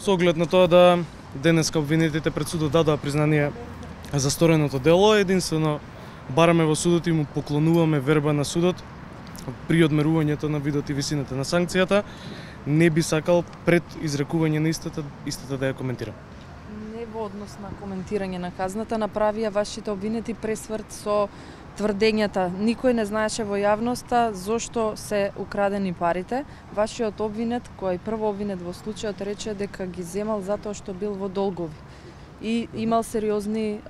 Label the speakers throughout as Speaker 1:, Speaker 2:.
Speaker 1: Со оглед на тоа да денеска обвинетите пред судот дадоа признание за стореното дело, единствено бараме во судот и му поклонуваме верба на судот при одмерувањето на видот и висината на санкцијата. Не би сакал пред изрекување на истата да ја коментирам.
Speaker 2: Не во однос на коментирање на казната направија вашите обвинети пресврт со тврдењата. Никој не знаеше во јавноста зошто се украдени парите. Вашиот обвинет, кој прво обвинет во случајот, рече дека ги земал затоа што бил во долгови и имал сериозни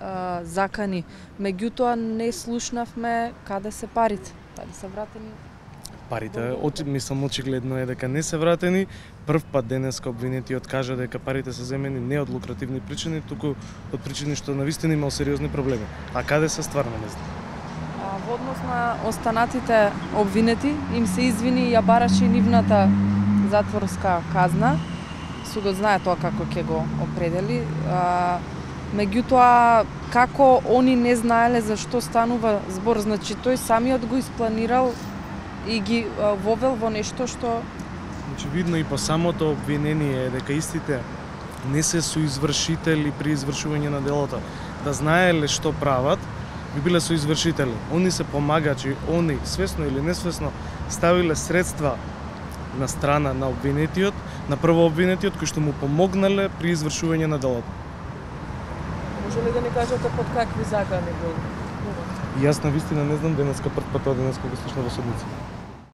Speaker 2: закани. Меѓутоа не слушнавме каде се парите. Дали се вратени?
Speaker 1: Парите, мислам очигледно е дека не се вратени. Прв пат денеска обвинетиот кажа дека парите се земени не од лукративни причини, туку од причини што навистина имал сериозни проблеми. А каде се, стварно не знам.
Speaker 2: Во однос на останатите обвинети, им се извини и ја бараше и нивната затворска казна. Судот знае тоа како ќе го определи. Меѓутоа, како они не знаеле за што станува збор, значи тој самиот го испланирал и ги вовел во нешто што...
Speaker 1: Очевидно и по самото обвинение е дека истите не се соизвршители при извршување на делото. Да знаеле што прават, би биле соизвршители. Они се помагачи, они свесно или несвесно ставиле средства на страна на обвинетиот, на прво обвинетиот кои што му помогнале при извршување на делото.
Speaker 2: Може ли да ни кажете под какви закани бил?
Speaker 1: Јас на вистина не знам, денеска прв пат, денеска го слушнав во судница.